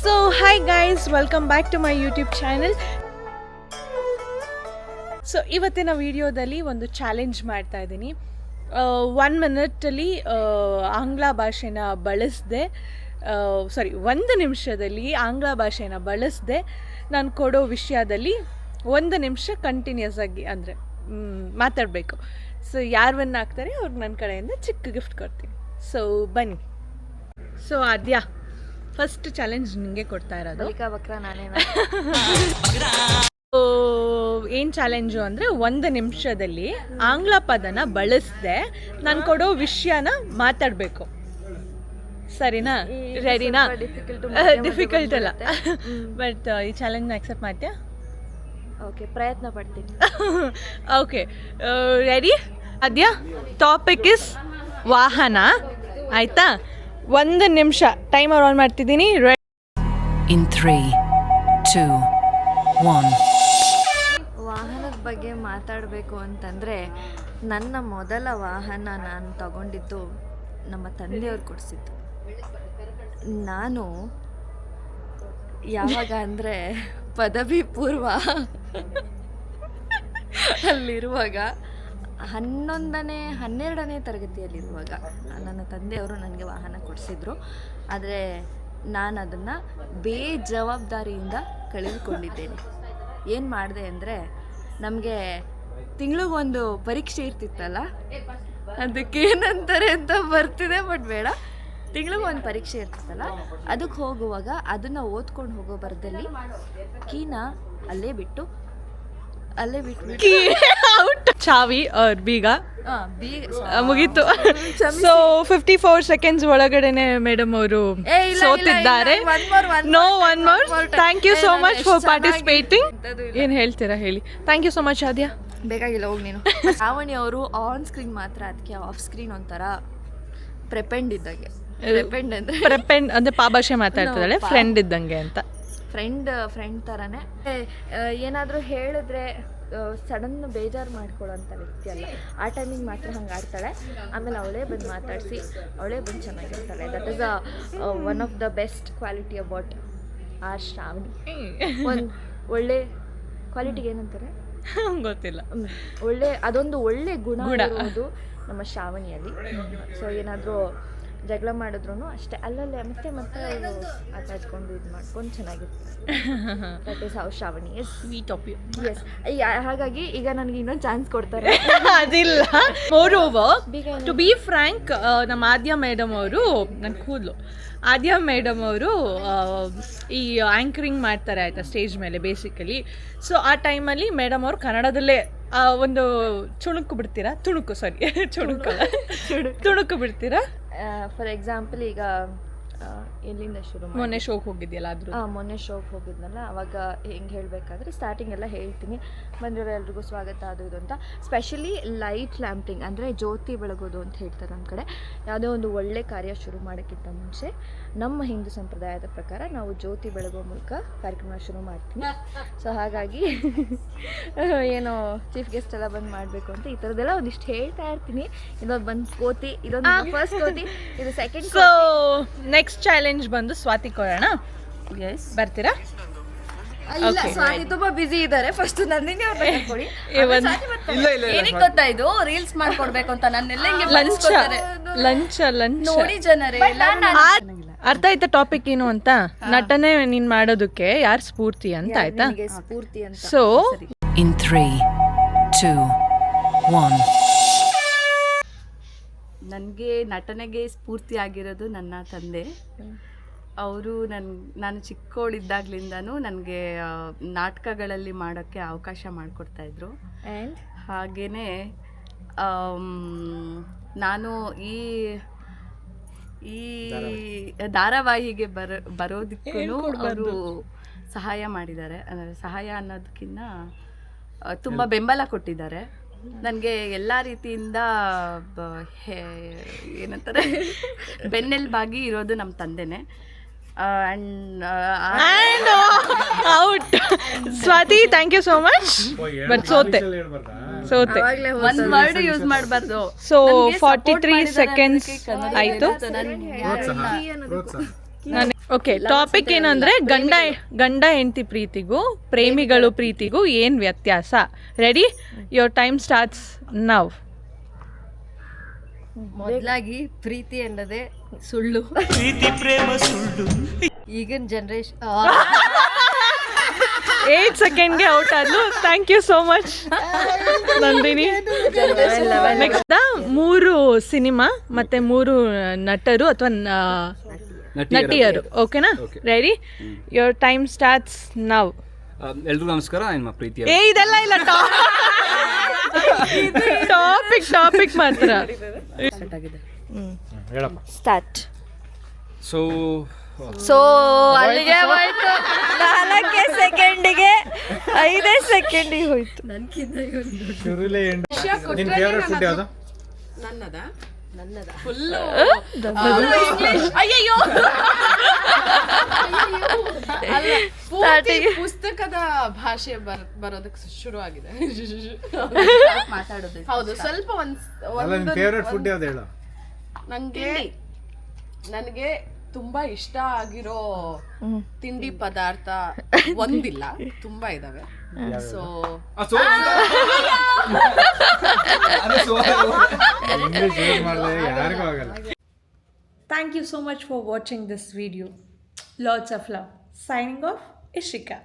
So hi guys, welcome back to my YouTube channel. So ಇವತ್ತಿನ ವಿಡಿಯೋದಲ್ಲಿ ಒಂದು challenge ಮಾಡ್ತಾ ಇದ್ದೀನಿ. 1 ಮಿನಿಟಲ್ಲಿ ಆಂಗ್ಲ ಭಾಷೆನ ಬಳಸದೆ ಒಂದು ನಿಮಿಷದಲ್ಲಿ ಆಂಗ್ಲ ಭಾಷೆನ ಬಳಸದೆ ನಾನು ಕೊಡೋ ವಿಷಯದಲ್ಲಿ 1 ನಿಮಿಷ ಕಂಟಿನ್ಯೂಸ್ ಆಗಿ ಅಂದರೆ ಮಾತಾಡಬೇಕು. ಸೊ ಯಾರು ವಿನ್ ಆಗ್ತಾರೆ ಅವ್ರಿಗೆ ನನ್ನ ಕಡೆಯಿಂದ ಚಿಕ್ಕ ಗಿಫ್ಟ್ ಕೊಡ್ತೀನಿ. ಸೊ ಬನ್ನಿ. ಸೊ ಆದ್ಯಾ, ಫಸ್ಟ್ ಚಾಲೆಂಜ್ ನಿಮಗೆ ಕೊಡ್ತಾ ಇರೋದು. ಏನು ಚಾಲೆಂಜು ಅಂದರೆ 1 ನಿಮಿಷದಲ್ಲಿ ಆಂಗ್ಲ ಪದನ ಬಳಸದೆ ನಾನು ಕೊಡೋ ವಿಷಯನ ಮಾತಾಡಬೇಕು. ಸರಿನಾ? ರೆಡಿನಾ? ಡಿಫಿಕಲ್ಟ್ ಅಲ್ಲ, ಬಟ್ ಈ ಚಾಲೆಂಜ್ನ ಆಕ್ಸೆಪ್ಟ್ ಮಾಡ್ತೀಯಾ? ಓಕೆ, ಪ್ರಯತ್ನ ಪಡ್ತೀನಿ. Okay, ready? Adya, topic is ವಾಹನ. ಆಯಿತಾ? 1 ನಿಮಿಷ ಟೈಮರ್ ಆನ್ ಮಾಡ್ತಿದ್ದೀನಿ. In 3, 2, 1. ವಾಹನದ ಬಗ್ಗೆ ಮಾತಾಡಬೇಕು ಅಂತಂದರೆ, ನನ್ನ ಮೊದಲ ವಾಹನ ನಾನು ತಗೊಂಡಿದ್ದು ನಮ್ಮ ತಂದೆಯವ್ರು ಕೊಡಿಸಿದ್ದು. ನಾನು ಯಾವಾಗ ಅಂದರೆ ಪದವಿ ಪೂರ್ವ ಅಲ್ಲಿರುವಾಗ 12ನೇ ತರಗತಿಯಲ್ಲಿರುವಾಗ ನನ್ನ ತಂದೆಯವರು ನನಗೆ ವಾಹನ ಕೊಡಿಸಿದ್ರು. ಆದರೆ ನಾನು ಅದನ್ನು ಬೇಜವಾಬ್ದಾರಿಯಿಂದ ಕಳೆದುಕೊಂಡಿದ್ದೇನೆ. ಏನು ಮಾಡಿದೆ ಅಂದರೆ, ನಮಗೆ ತಿಂಗಳಿಗೊಂದು ಪರೀಕ್ಷೆ ಇರ್ತಿತ್ತಲ್ಲ, ಅದಕ್ಕೆ ಏನಂತಾರೆ ಅಂತ ಬರ್ತಿದೆ ಬಟ್ ಬೇಡ, ತಿಂಗಳಿಗೊಂದು ಪರೀಕ್ಷೆ ಇರ್ತಿತ್ತಲ್ಲ, ಅದಕ್ಕೆ ಹೋಗುವಾಗ ಅದನ್ನು ಓದ್ಕೊಂಡು ಹೋಗೋ ಬರದಲ್ಲಿ ಕೀನ ಅಲ್ಲೇ ಬಿಟ್ಟು ಚಾವಿ ಬೀಗ ಮುಗೀತು. ಸೊ 54 ಸೆಕೆಂಡ್ಸ್ ಒಳಗಡೆನೆ ಮೇಡಮ್ ಅವರು ಸೋತಿದ್ದಾರೆ. No, one more. Thank you so much for participating. ಏನು ಹೇಳ್ತೀರಾ ಹೇಳಿ? Thank you so much Adya. ಬೇಕಾಗಿಲ್ಲ, ಹೋಗಿ ನೀನು. ಶ್ರಾವಣಿ ಅವರು ಆನ್ ಸ್ಕ್ರೀನ್ ಮಾತ್ರ, ಅದಕ್ಕೆ ಆಫ್ ಸ್ಕ್ರೀನ್ ಒಂಥರ ಪ್ರೆಪೆಂಡ್ ಇದ್ದಂಗೆ. ಪ್ರೆಪೆಂಡ್ ಅಂದರೆ ಪಾಭಾಷೆ ಮಾತಾಡ್ತಿದ್ದಾಳೆ, ಫ್ರೆಂಡ್ ಇದ್ದಂಗೆ ಅಂತ. ಫ್ರೆಂಡ್ ಥರನೇ. ಏನಾದರೂ ಹೇಳಿದ್ರೆ ಸಡನ್ ಬೇಜಾರು ಮಾಡ್ಕೊಳ್ಳೋಂಥ ವ್ಯಕ್ತಿ ಅಲ್ಲ. ಆ ಟೈಮಿಗೆ ಮಾತ್ರ ಹಂಗೆ ಆಡ್ತಾಳೆ, ಆಮೇಲೆ ಅವಳೇ ಬಂದು ಮಾತಾಡಿಸಿ ಅವಳೇ ಬಂದು ಚೆನ್ನಾಗಿರ್ತಾಳೆ. That is one of the best quality about our Shravani. ಒಂದು ಒಳ್ಳೆ ಕ್ವಾಲಿಟಿಗೆ ಏನಂತಾರೆ ಗೊತ್ತಿಲ್ಲ, ಅದೊಂದು ಒಳ್ಳೆ ಗುಣ ಇರೋದು ನಮ್ಮ ಶ್ರಾವಣಿಯಲ್ಲಿ. ಸೊ ಏನಾದರೂ ಜಗಳ ಮಾಡಿದ್ರು ಅಷ್ಟೇ ಅಲ್ಲಲ್ಲೇ ಮತ್ತೆ ಆಟಾಡ್ಕೊಂಡು ಇದು ಮಾಡ್ಕೊಂಡು ಚೆನ್ನಾಗಿರ್ತಾರೆ. That is how Shravani is. Sweet of you. Yes. ಹಾಗಾಗಿ ಈಗ ನನಗೆ ಇನ್ನೊಂದು ಚಾನ್ಸ್ ಕೊಡ್ತಾರೆ. ಅದಿಲ್ಲ. ಮೋರೋವರ್, ಟು ಬಿ ಫ್ರ್ಯಾಂಕ್, ನಮ್ಮ ಆದ್ಯಾ ಮೇಡಮ್ ಅವರು, ನನ್ನ ಕೂದಲು ಆದ್ಯಾ ಮೇಡಮ್ ಅವರು ಈ ಆ್ಯಂಕರಿಂಗ್ ಮಾಡ್ತಾರೆ ಆಯಿತಾ, ಸ್ಟೇಜ್ ಮೇಲೆ ಬೇಸಿಕಲಿ. ಸೊ ಆ ಟೈಮಲ್ಲಿ ಮೇಡಮ್ ಅವರು ಕನ್ನಡದಲ್ಲೇ ಒಂದು ತುಣುಕು ಬಿಡ್ತೀರಾ? ಫಾರ್ ಎಕ್ಸಾಂಪಲ್, ಈಗ ಎಲ್ಲಿಂದ ಶುರು? ಮೊನ್ನೆ ಶೋಗೆ ಹೋಗಿದ್ಯಲ್ಲ, ಮೊನ್ನೆ ಶೋಗೆ ಹೋಗಿದ್ನಲ್ಲ, ಅವಾಗ ಹೆಂಗೆ ಹೇಳಬೇಕಾದ್ರೆ ಸ್ಟಾರ್ಟಿಂಗ್ ಎಲ್ಲ ಹೇಳ್ತೀನಿ, ಬಂದಿರೋ ಎಲ್ರಿಗೂ ಸ್ವಾಗತ ಅದು ಇದು ಅಂತ. ಸ್ಪೆಷಲಿ ಲೈಟ್ ಲ್ಯಾಂಪಿಂಗ್ ಅಂದರೆ ಜ್ಯೋತಿ ಬೆಳಗೋದು ಅಂತ ಹೇಳ್ತಾರೆ ನಮ್ಮ ಕಡೆ. ಯಾವುದೇ ಒಂದು ಒಳ್ಳೆ ಕಾರ್ಯ ಶುರು ಮಾಡೋಕ್ಕಿಂತ ಮುಂಚೆ ನಮ್ಮ ಹಿಂದೂ ಸಂಪ್ರದಾಯದ ಪ್ರಕಾರ ನಾವು ಜ್ಯೋತಿ ಬೆಳಗೋ ಮೂಲಕ ಕಾರ್ಯಕ್ರಮ ಶುರು ಮಾಡ್ತೀನಿ. ಸೊ ಹಾಗಾಗಿ ಏನೋ ಚೀಫ್ ಗೆಸ್ಟ್ ಎಲ್ಲ ಬಂದು ಮಾಡಬೇಕು ಅಂತ ಈ ಥರದ್ದೆಲ್ಲ ಒಂದಿಷ್ಟು ಹೇಳ್ತಾ ಇರ್ತೀನಿ. ಇದೊಂದು ಬಂದು ಕೋತಿ, ಇದೊಂದು ಫಸ್ಟ್ ಕೋತಿ, ಇದು ಸೆಕೆಂಡ್. ಸೊ ನೆಕ್ಸ್ಟ್ ಚಾಲೆಂಜ್ ಬಂದು ಸ್ವಾತಿ ಕೊಡೋಣ. ಎಸ್, ಬರ್ತೀರಾ? ಇಲ್ಲ, ಸ್ವಾತಿ ತುಂಬಾ ಬಿಸಿ ಇದ್ದಾರೆ. ಫಸ್ಟ್ ನಂದಿನಿ ಅವ್ರನ್ನ ಕೊಡಿ. ಏನಕ್ಕೆ ಗೊತ್ತಾ, ಇದು ರೀಲ್ಸ್ ಮಾಡ್ಕೊಡ್ಬೇಕು ಅಂತ ನನ್ನೆಲ್ಲ ಲಂಚ್ ನೋಡಿ ಜನರೇ. ಅರ್ಥ ಆಯ್ತಾ ಟಾಪಿಕ್ ಏನು ಅಂತ? ನಟನೆ ನೀನ್ ಮಾಡೋದಕ್ಕೆ ಯಾರು ಸ್ಫೂರ್ತಿ ಅಂತ ಆಯ್ತಾ? ಸ್ಫೂರ್ತಿ ಅಂತ. So In 3, 2, 1. ನನಗೆ ನಟನೆಗೆ ಸ್ಫೂರ್ತಿ ಆಗಿರೋದು ನನ್ನ ತಂದೆ. ಅವರು ನಾನು ಚಿಕ್ಕವಳಿದ್ದಾಗ್ಲಿಂದನೂ ನನಗೆ ನಾಟಕಗಳಲ್ಲಿ ಮಾಡೋಕ್ಕೆ ಅವಕಾಶ ಮಾಡಿಕೊಡ್ತಾಯಿದ್ರು. ಹಾಗೆಯೇ ನಾನು ಈ ಧಾರಾವಾಹಿಗೆ ಬರೋದಕ್ಕೂ ಅವರು ಸಹಾಯ ಮಾಡಿದ್ದಾರೆ. ಸಹಾಯ ಅನ್ನೋದಕ್ಕಿಂತ ತುಂಬ ಬೆಂಬಲ ಕೊಟ್ಟಿದ್ದಾರೆ. ನನಗೆ ಎಲ್ಲ ರೀತಿಯಿಂದ ಏನಂತಾರೆ ಬೆನ್ನೆಲುಬಾಗಿ ಇರೋದು ನಮ್ಮ ತಂದೆನೇ. Out. Swathi, thank you so much. But ಸೋತೆ. ಒಂದು ವರ್ಡ್ ಯೂಸ್ ಮಾಡಬಾರ್ದು. ಸೊ 43 ಸೆಕೆಂಡ್ಸ್ ಆಯಿತು. ಓಕೆ, ಟಾಪಿಕ್ ಏನಂದ್ರೆ ಗಂಡ ಹೆಂಡತಿ ಪ್ರೀತಿಗೂ ಪ್ರೇಮಿಗಳು ಪ್ರೀತಿಗೂ ಏನ್ ವ್ಯತ್ಯಾಸ. Ready? Your time starts now. ಮೊದಲಾಗಿ ಪ್ರೀತಿ ಅನ್ನೋದೇ ಸುಳ್ಳು. ಪ್ರೀತಿ ಪ್ರೇಮ ಸುಳ್ಳು. ಈಗಿನ ಜನರೇಷನ್ 8 ಸೆಕೆಂಡ್ಗೆ ಔಟ್ ಆದ್ಲು. Thank you so much Nandini. Next 3 cinema ಮತ್ತೆ 3 ನಟರು ಅಥವಾ ನಟಿಯರು. ಓಕೆನಾ? Ready? Your time starts now. ಎಲ್ರಿಗೂ ನಮಸ್ಕಾರ. ನಿಮ್ಮ ಪ್ರೀತಿ ಇದೆಲ್ಲ ಇಲ್ಲ, ಟಾಪಿಕ್ ಮಾತ್ರ. ಸ್ಟಾರ್ಟ್. ಸೊ ಅಲ್ಲಿಗೆ ಹೋಯ್ತು 4 ಸೆಕೆಂಡಿಗೆ 5 ಸೆಕೆಂಡಿಗೆ ಹೋಯ್ತು. ನಿನ್ ಫೇವರೇಟ್ ಫುಡ್ ಯಾವುದು? ಪುಸ್ತಕದ ಭಾಷೆ ಬರೋದಕ್ಕೆ ಶುರು ಆಗಿದೆ. ಮಾತಾಡೋದು ಹೌದು. ಸ್ವಲ್ಪ ನಿನ್ ಫೇವರೇಟ್ ಫುಡ್ ಯಾವ್ದು ಹೇಳು? ನನಗೆ ತುಂಬಾ ಇಷ್ಟ ಆಗಿರೋ ತಿಂಡಿ ಪದಾರ್ಥ ಒಂದಿಲ್ಲ, ತುಂಬಾ ಇದಾವೆ. ಸೊ ಯಾರಿಗೂ ಆಗಲ್ಲ. Thank you so much for watching this video. Lots of love. Signing off, Ishika.